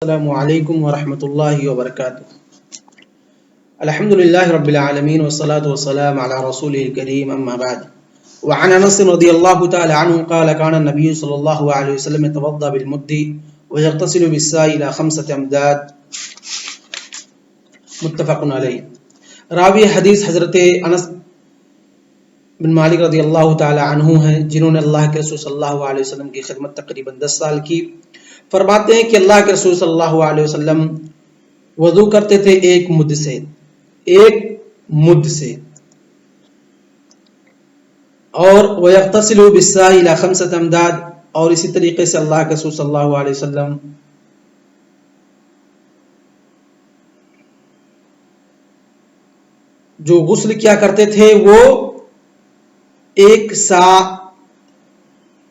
السلام علیکم ورحمۃ اللہ وبرکاتہ۔ الحمد للہ رب العالمین والصلاة والسلام علی رسولہ الکریم، اما بعد۔ وعن انس رضی اللہ تعالی عنہ قال كان النبي صلی اللہ علیہ وسلم يتوضا بالمد ويغتسل بالساء الى 5 امداد، متفق علیہ۔ راوی حدیث حضرت انس بن مالک رضی اللہ تعالی عنہ ہیں، جنہوں نے اللہ کے رسول صلی اللہ علیہ وسلم کی خدمت تقریباً 10 سال کی۔ فرماتے ہیں کہ اللہ کے رسول صلی اللہ علیہ وسلم وضو کرتے تھے ایک مد سے اور وَيَغْتَسِلُ بِالسَّاءِ إِلَى 5 امداد، اور اسی طریقے سے اللہ کے رسول صلی اللہ علیہ وسلم جو غسل کیا کرتے تھے وہ 1 سا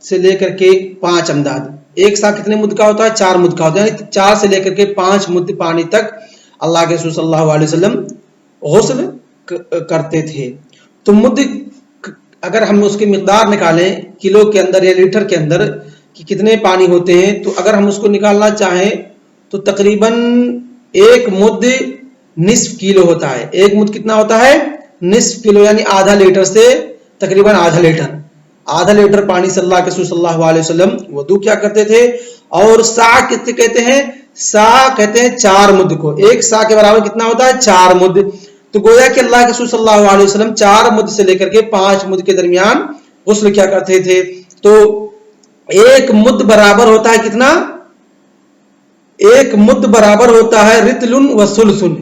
سے لے کر کے 5 امداد۔ 1 سا کتنے مد کا ہوتا ہے؟ 4 مد کا ہوتا ہے، یعنی 4 سے لے کر کے 5 مد پانی تک اللہ کے رسول صلی اللہ علیہ وسلم غسل کرتے تھے۔ تو مد اگر ہم اس کی مقدار نکالیں کلو کے اندر یا لیٹر کے اندر کہ کتنے پانی ہوتے ہیں، تو اگر ہم اس کو نکالنا چاہیں تو تقریباً 1 مد نصف کلو ہوتا ہے۔ 1 مد کتنا ہوتا ہے؟ نصف کلو، یعنی آدھا لیٹر سے تقریباً آدھا لیٹر پانی سے اللہ کے رسول صلی اللہ علیہ وسلم وضو کیا کرتے تھے۔ اور سا کتنے کہتے ہیں؟ سا کہتے ہیں 4 مد کو۔ 1 سا کے برابر کتنا ہوتا ہے؟ 4 مد۔ تو گویا کہ اللہ کے رسول صلی اللہ علیہ وسلم 4 مد سے لے کر کے 5 مد کے درمیان غسل کیا کرتے تھے۔ تو 1 مد برابر ہوتا ہے کتنا؟ 1 مد برابر ہوتا ہے رتل و سلسن۔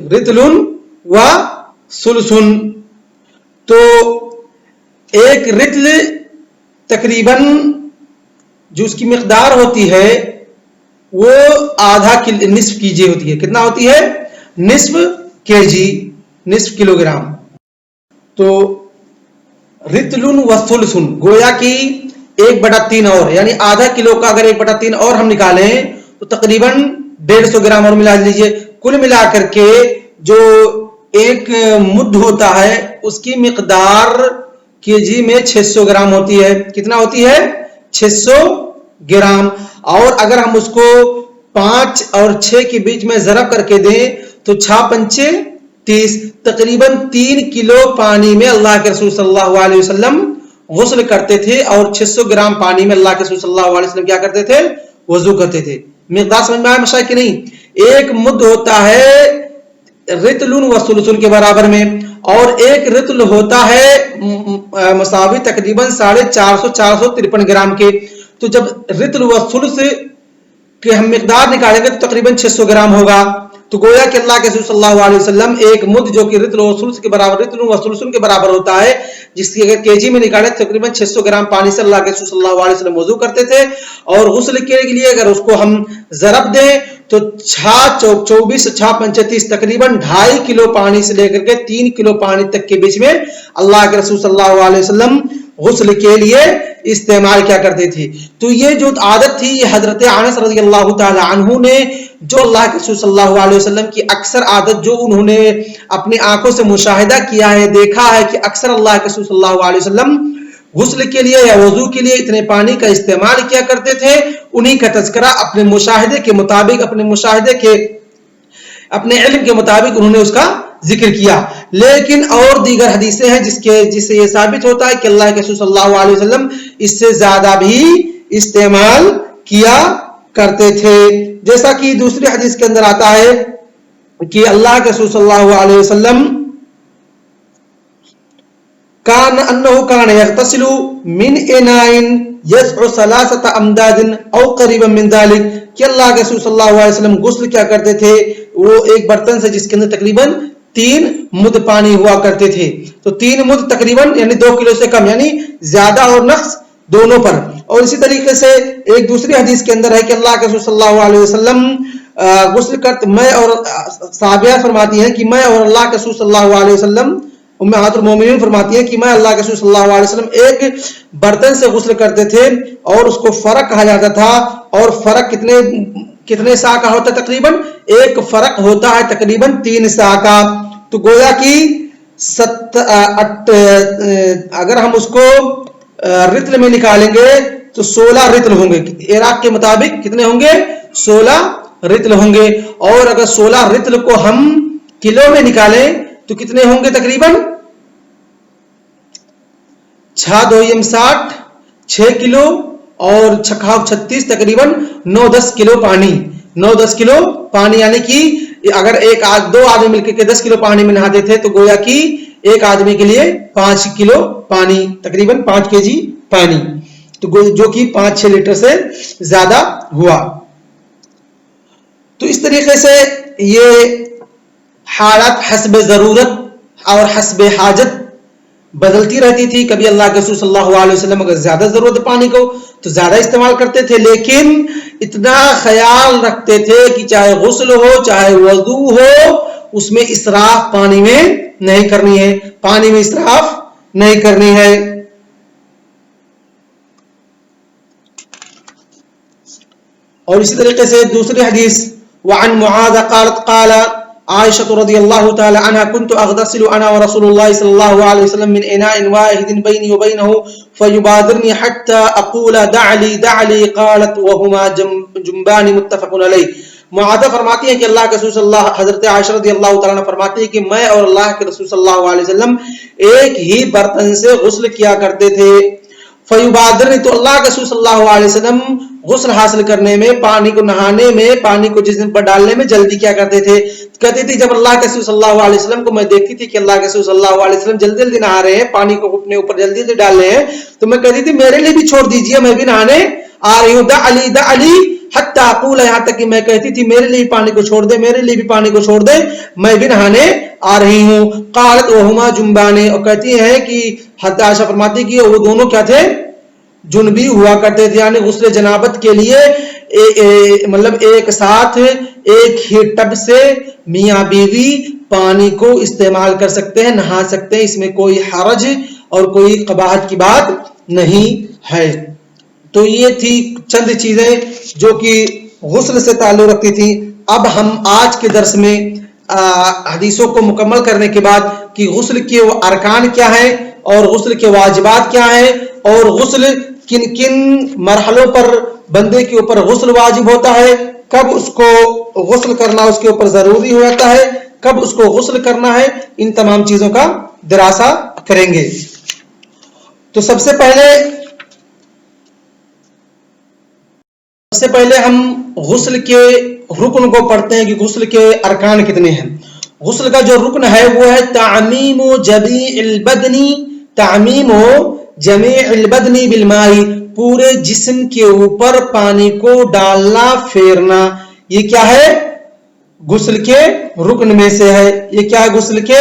تو 1 رتل تقریباً جو اس کی مقدار ہوتی ہے وہ نصف کیجی ہوتی ہے۔ کتنا ہوتی ہے؟ نصف کیجی، نصف کلو گرام۔ تو رتل و سلسن گویا کہ 1/3 اور، یعنی آدھا کلو کا اگر 1/3 اور ہم نکالیں تو تقریباً 150 گرام اور ملا لیجئے۔ کل ملا کر کے جو 1 مد ہوتا ہے اس کی مقدار کے جی میں 600 گرام ہوتی ہے۔ کتنا ہوتی ہے؟ 600 گرام۔ اور اگر ہم اس کو 5 اور 6 کے بیچ میں ضرب کر کے دیں تو 6 پنچے 30، تقریباً 3 کلو پانی میں اللہ کے رسول صلی اللہ علیہ وسلم غسل کرتے تھے، اور 600 گرام پانی میں اللہ کے رسول صلی اللہ علیہ وسلم کیا کرتے تھے؟ وضو کرتے تھے۔ مقدار سمجھ میں آیا مشاہد کہ نہیں؟ 1 مد ہوتا ہے رتل و سلسل کے برابر میں، اور 1 رتل ہوتا ہے مساوی تقریباً 453 گرام کے۔ تو جب رتل و سلس کے ہم مقدار نکالیں گے تو تقریباً 600 گرام ہوگا۔ تو گویا کہ اللہ کے رسول صلی اللہ علیہ وسلم 1 مد جو کہ رتل و سلس کے برابر، رتل و سلسن کے برابر ہوتا ہے، جس کی اگر کے جی میں نکالیں تقریباً 600 گرام پانی سے اللہ کے رسول صلی اللہ علیہ وسلم وضو کرتے تھے۔ اور غسل کے لیے اگر اس کو ہم ضرب دیں تو 6 6 پنچے 30، تقریباً 2.5 کلو پانی سے لے کر کے 3 کلو پانی تک کے بیچ میں اللہ کے رسول صلی اللہ علیہ وسلم غسل کے لیے استعمال کیا کرتے تھے۔ تو یہ جو عادت تھی یہ حضرت انس رضی اللہ تعالی عنہ نے، جو اللہ کے رسول صلی اللہ علیہ وسلم کی اکثر عادت جو انہوں نے اپنی آنکھوں سے مشاہدہ کیا ہے، دیکھا ہے کہ اکثر اللہ کے رسول صلی اللہ علیہ وسلم غسل کے لیے یا وضو کے لیے اتنے پانی کا استعمال کیا کرتے تھے، انہی کا تذکرہ اپنے مشاہدے کے مطابق، اپنے علم کے مطابق انہوں نے اس کا ذکر کیا۔ لیکن اور دیگر حدیثیں ہیں جس سے یہ ثابت ہوتا ہے کہ اللہ کے رسول صلی اللہ علیہ وسلم اس سے زیادہ بھی استعمال کیا کرتے تھے۔ جیسا کہ دوسری حدیث کے اندر آتا ہے کہ اللہ کے رسول صلی اللہ علیہ وسلم كان يغتسل من اناء يسع 3 امداد او قريبا من ذلك، کہ اللہ کے رسول صلی اللہ علیہ وسلم غسل کیا کرتے تھے وہ ایک برتن سے جس کے اندر تقریباً 3 مد پانی ہوا کرتے تھے۔ تو 3 مد تقریباً یعنی 2 کلو سے کم، یعنی زیادہ اور نقص دونوں پر۔ اور اسی طریقے سے ایک دوسری حدیث کے اندر ہے کہ اللہ کے رسول صلی اللہ علیہ وسلم غسل کرتے، میں اور صحابیہ فرماتی ہیں کہ میں اور اللہ کے رسول صلی اللہ علیہ وسلم، امہات المومنین فرماتی ہیں کہ میں اللہ کے رسول صلی اللہ علیہ وسلم ایک برتن سے غسل کرتے تھے اور اس کو فرق کہا جاتا تھا، اور فرق کتنے سا کا ہوتا ہے؟ تقریباً 1 فرق ہوتا ہے تقریباً 3 سا کا۔ تو گویا کہ اگر ہم اس کو رتل میں نکالیں گے تو 16 رتل ہوں گے۔ عراق کے مطابق کتنے ہوں گے؟ 16 رتل ہوں گے. اور اگر 16 رتل کو ہم کلو میں نکالیں تو کتنے ہوں گے؟ تقریباً 6 کلو اور 36 تقریباً 9-10 کلو پانی. 9-10 کلو پانی، یعنی کہ اگر دو آدمی مل کے 10 کلو پانی میں نہاتے تھے تو گویا کہ ایک آدمی کے لیے 5 کلو پانی، تقریباً 5 kg پانی، تو جو کہ 5-6 لیٹر سے زیادہ ہوا. تو اس طریقے سے یہ حالات حسب ضرورت اور حسب حاجت بدلتی رہتی تھی. کبھی اللہ کے رسول صلی اللہ علیہ وسلم اگر زیادہ ضرورت پانی کو تو زیادہ استعمال کرتے تھے، لیکن اتنا خیال رکھتے تھے کہ چاہے غسل ہو چاہے وضو ہو اس میں اسراف پانی میں نہیں کرنی ہے، پانی میں اسراف نہیں کرنی ہے. اور اسی طریقے سے دوسری حدیث وعن معاذ قالت قال عائشة رضی اللہ تعالی عنہ كنت اغتسل انا ورسول الله صلی اللہ علیہ وسلم من اناء واحد بيني وبينه فيبادرني حتى اقول دع لي قالت وهما جنبان متفق علیہ. معاذ فرماتی ہیں کہ اللہ کے رسول صلی اللہ حضرت عائشہ رضی اللہ تعالی عنہ فرماتی ہیں کہ میں اور اللہ کے رسول صلی اللہ علیہ وسلم ایک ہی برتن سے غسل کیا کرتے تھے. فیبادرنی، تو اللہ کے رسول صلی اللہ علیہ وسلم غسل حاصل کرنے میں، پانی کو نہانے میں، پانی کو جسم پر ڈالنے میں جلدی کیا کرتے تھے. کہتی تھی جب اللہ کے رسول صلی اللہ علیہ وسلم کو میں دیکھتی تھی کہ اللہ کے رسول صلی اللہ علیہ وسلم جلدی جلدی نہا رہے ہیں، پانی کو اپنے اوپر جلدی جلدی ڈال رہے ہیں، تو میں کہتی تھی میرے لیے بھی چھوڑ دیجئے، میں بھی نہانے آ رہی ہوں. دع لی حتی اقول، یہاں تک کہ میں کہتی تھی میرے لیے پانی کو چھوڑ دے، میرے لیے بھی پانی کو چھوڑ دے، میں بھی نہانے آ رہی ہوں. قالت وہما جنبان، اور کہتی ہیں کہ حضرت عائشہ فرماتی کہ وہ دونوں کیا تھے؟ جنبی ہوا کرتے تھے، یعنی غسل جنابت کے لیے مطلب ایک ساتھ ایک ہی ٹب سے میاں بیوی پانی کو استعمال کر سکتے ہیں، نہا سکتے ہیں، اس میں کوئی حرج اور کوئی قباحت کی بات نہیں ہے. تو یہ تھی چند چیزیں جو کہ غسل سے تعلق رکھتی تھی. اب ہم آج کے درس میں حدیثوں کو مکمل کرنے کے بعد کہ غسل کے ارکان کیا ہیں اور غسل کے واجبات کیا ہیں اور غسل کن کن مرحلوں پر بندے کے اوپر غسل واجب ہوتا ہے، کب اس کو غسل کرنا اس کے اوپر ضروری ہو جاتا ہے، کب اس کو غسل کرنا ہے، ان تمام چیزوں کا دراسہ کریں گے. تو سب سے پہلے ہم غسل کے رکن کو پڑھتے ہیں کہ غسل کے ارکان کتنے ہیں. غسل کا جو رکن ہے وہ ہے تعمیم جمیع البدن بالماء، پورے جسم کے اوپر پانی کو ڈالنا، پھیرنا. یہ کیا ہے؟ غسل کے رکن میں سے ہے. یہ کیا ہے؟ غسل کے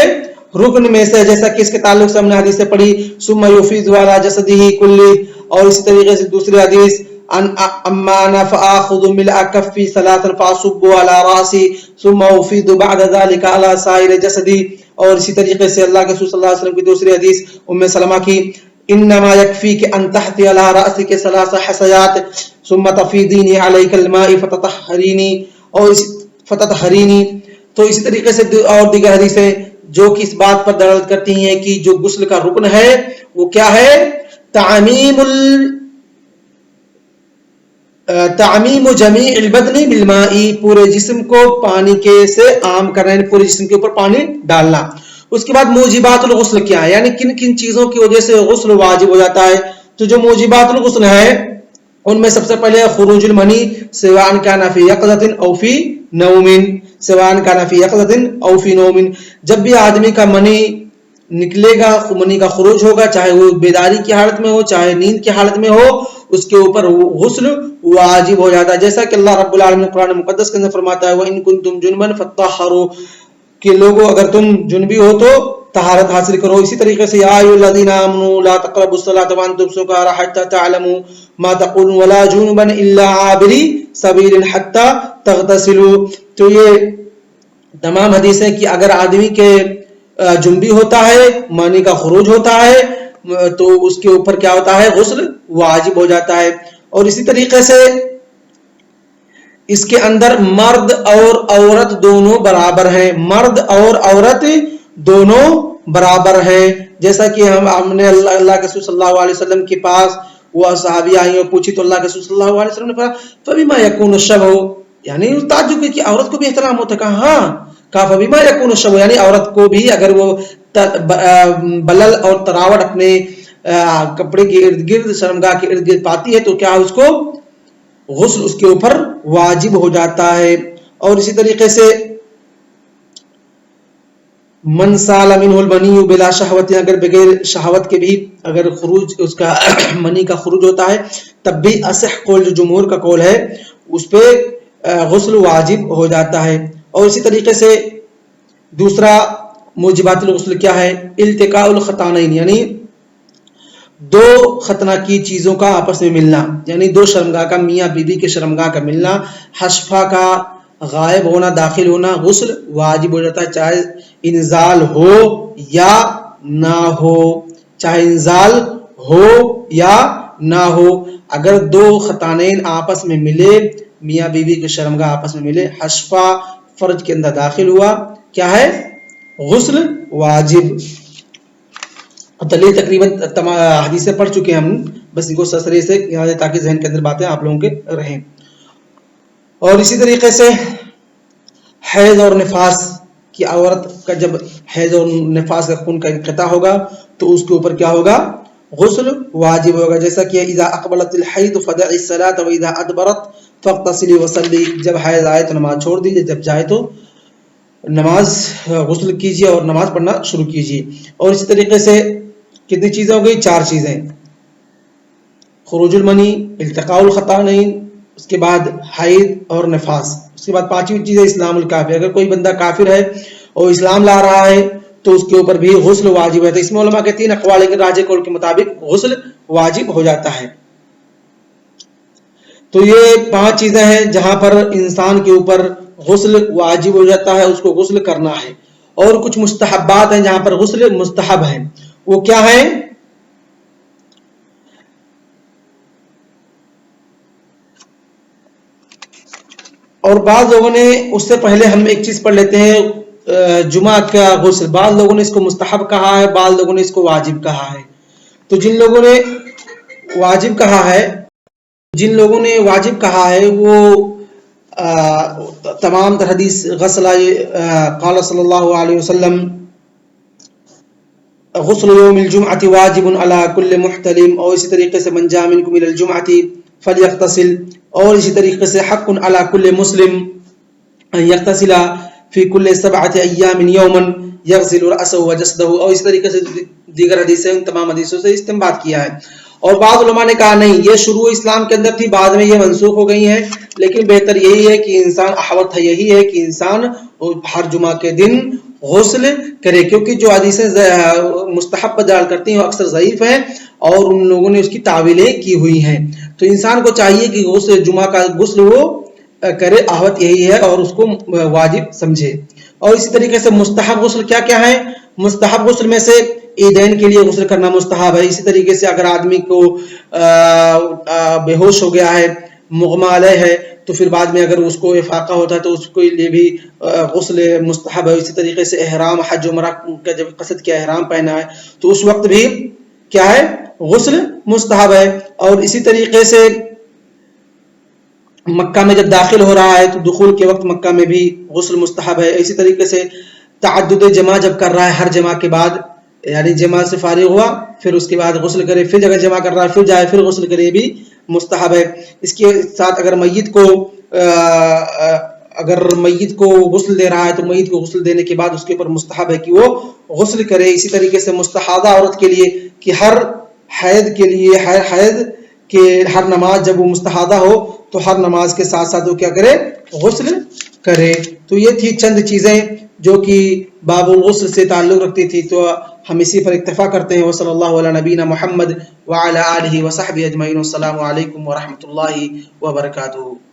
رکن میں سے، جیسا کہ اس کے تعلق سے ہم نے حدیث سے پڑھی ثم یفیض علی جسدہ کلہ، اور اسی طریقے سے دوسری حدیث اما انا فاخذ ملء کفی ثلاثا فاصب علی راسی ثم افیض بعد ذلك علی سائر جسدی. اور اسی طریقے سے اللہ کے رسول صلی اللہ علیہ وسلم کی دوسری حدیث ام سلمہ کی انما یکفیک ان تحتی علی راسک ثلاث حسیات ثم تفیضینی علیک الماء فتطہرینی. تو اسی طریقے سے اور دیگر حدیثیں جو کہ اس بات پر دلالت کرتی ہیں کہ جو غسل کا رکن ہے وہ کیا ہے؟ تعمیم جمیع البدن بالماء، پورے جسم کو پانی کے سے عام کرنا، پورے جسم کے اوپر پانی ڈالنا. اس کے بعد موجبات الغسل کیا ہے، یعنی کن کن چیزوں کی وجہ سے غسل واجب ہو جاتا ہے. تو جو موجبات الغسل ہے ان میں سب سے پہلے خروج المنی سواء کان فی یقظۃ او فی نوم، جب بھی آدمی کا منی نکلے گا، منی کا خروج ہوگا، چاہے وہ بیداری کی حالت میں ہو چاہے نیند کی حالت میں ہو، اس کے اوپر غسل واجب ہو جاتا ہے. جیسا کہ اللہ رب العالمین قرآن مقدس کے اندر فرماتا ہے وَإِن كُنتُمْ جُنُبًا فَطَّهَّرُوا، کہ لوگوں اگر تم جنبی ہو تو طہارت حاصل کرو. اسی طریقے سے یا ایھا الذین آمنوا لا تقربوا الصلاۃ وانتم سکارى حتى تعلموا ما تقولون ولا جنبا الا عابري سبیل حتى تغتسلوا. تو یہ تمام حدیثیں کہ اگر آدمی کے جنبی ہوتا ہے، مانی کا خروج ہوتا ہے، تو اس کے اوپر کیا ہوتا ہے؟ غسل واجب ہو جاتا ہے. اور اسی طریقے سے اس کے اندر مرد اور عورت دونوں برابر ہیں، مرد اور عورت دونوں برابر ہیں. جیسا کہ ہم نے اللہ کے رسول صلی اللہ علیہ وسلم کے پاس وہ صحابی آئی اور پوچھی تو اللہ کے رسول صلی اللہ علیہ وسلم نے فرمایا فبما یکون الشبہ، یعنی تعجب کہ عورت کو بھی احترام ہوتا ہے. کہا ہاں کافا بیما یکون الشب، یعنی عورت کو بھی اگر وہ بلل اور تراوٹ اپنے کپڑے کے ارد گرد شرمگاہ کے ارد گرد پاتی ہے تو کیا اس کو غسل اس کے اوپر واجب ہو جاتا ہے. اور اسی طریقے سے من سال منہ المنی بلا شہوت، اگر بغیر شہوت کے بھی اگر خروج اس کا منی کا خروج ہوتا ہے تب بھی اصح قول جو جمہور کا قول ہے اس پہ غسل واجب ہو جاتا ہے. اور اسی طریقے سے دوسرا موجبات الغسل کیا ہے؟ التقاء الختانین، یعنی دو ختنہ کی چیزوں کا آپس میں ملنا، یعنی دو شرمگاہ کا، میاں بیوی کے شرمگاہ کا ملنا. حشفہ کا غائب ہونا داخل ہونا غسل واجب ہو جاتا ہے، چاہے انزال ہو یا نہ ہو، چاہے انزال ہو یا نہ ہو. اگر دو ختانین آپس میں ملے، میاں بیوی کے شرمگاہ آپس میں ملے، حشفہ فرج کے اندر داخل ہوا، کیا ہے؟ غسل واجب. دلیل تقریباً حدیثیں پڑھ چکے ہیں ہم، بس ان کو سسرے سے تاکہ ذہن کے اندر باتیں آپ لوگوں کے رہیں. اور اسی طریقے سے حیض اور نفاس کی عورت کا جب حیض اور نفاس کا خون کا انقطاع ہوگا تو اس کے اوپر کیا ہوگا؟ غسل واجب ہوگا. جیسا کہ اذا اقبلت الحیض فدعی الصلاۃ واذا ادبرت فاغتسلی وصلی، جب حیض آئے تو نماز چھوڑ دیجیے، جب جائے تو نماز غسل کیجیے اور نماز پڑھنا شروع کیجیے. اور اسی طریقے سے کتنی چیزیں ہو گئی؟ 4 چیزیں: خروج المنی، التقاء الختانین، اس کے بعد حیض اور نفاس، اس کے بعد 5ویں چیز ہے اسلام الکافر. اگر کوئی بندہ کافر ہے اور اسلام لا رہا ہے تو اس کے اوپر بھی غسل واجب ہے. تو اس میں علماء کے 3 اقوال کے راجح قول کے مطابق غسل واجب ہو جاتا ہے. تو یہ 5 چیزیں ہیں جہاں پر انسان کے اوپر غسل واجب ہو جاتا ہے، اس کو غسل کرنا ہے. اور کچھ مستحبات ہیں جہاں پر غسل مستحب ہے. وہ کیا ہے؟ اور بعض لوگوں نے اس سے پہلے ہم ایک چیز پڑھ لیتے ہیں، جمعہ کا غسل. بعض لوگوں نے اس کو مستحب کہا ہے، بعض لوگوں نے اس کو واجب کہا ہے. تو جن لوگوں نے واجب کہا ہے وہ تمام تر حدیث غسل قال صلی اللہ علیہ وسلم غسل یوم الجمعۃ واجب علی کل محتلم، اور اسی طریقے سے من جاء منکم الی الجمعۃ فلیغتسل، اور اسی طریقے سے حق علی کل مسلم ان یغتسل فی کل 7 ایام یوما یغسل رأسه وجسده، اور اس طریقے سے دیگر حدیثیں، ان تمام حدیثوں سے استنباط کیا ہے. اور بعض علماء نے کہا نہیں، یہ شروع اسلام کے اندر تھی، بعد میں یہ منسوخ ہو گئی ہیں، لیکن بہتر یہی ہے کہ انسان احوط یہی ہے کہ انسان ہر جمعہ کے دن غسل کرے، کیونکہ جو حدیثیں مستحب پر دلالت کرتی ہیں وہ اکثر ضعیف ہیں اور ان لوگوں نے اس کی تعویلیں کی ہوئی ہیں. تو انسان کو چاہیے کہ غسل جمعہ کا غسل وہ کرے، احوط یہی ہے اور اس کو واجب سمجھے. اور اسی طریقے سے مستحب غسل کیا کیا ہے؟ مستحب غسل میں سے عیدین کے لیے غسل کرنا مستحب ہے. اسی طریقے سے اگر آدمی کو بے ہوش ہو گیا ہے، مغمى علیہ ہے، تو پھر بعد میں اگر اس کو افاقہ ہوتا ہے تو اس کے لیے بھی غسل مستحب ہے. اسی طریقے سے احرام حج عمرہ کا جب قصد کیا احرام پہنا ہے تو اس وقت بھی کیا ہے؟ غسل مستحب ہے. اور اسی طریقے سے مکہ میں جب داخل ہو رہا ہے تو دخول کے وقت مکہ میں بھی غسل مستحب ہے. اسی طریقے سے تعدد جمع جب کر رہا ہے، ہر جمع کے بعد یعنی جمع سے فارغ ہوا پھر اس کے بعد غسل کرے، پھر جگہ جمع کر رہا ہے پھر جائے پھر غسل کرے، یہ بھی مستحب ہے. اس کے ساتھ اگر میت کو غسل دے رہا ہے تو میت کو غسل دینے کے بعد اس کے اوپر مستحب ہے کہ وہ غسل کرے. اسی طریقے سے مستحاضہ عورت کے لیے کہ ہر حید کے ہر نماز جب وہ مستحاضہ ہو تو ہر نماز کے ساتھ ساتھ وہ کیا کرے؟ غسل کرے. تو یہ تھی چند چیزیں جو کہ باب الغسل سے تعلق رکھتی تھی، تو ہم اسی پر اکتفا کرتے ہیں. وصلی اللہ علی نبینا محمد وعلی آلہ وصحبہ اجمعین. السلام علیکم ورحمۃ اللہ وبرکاتہ.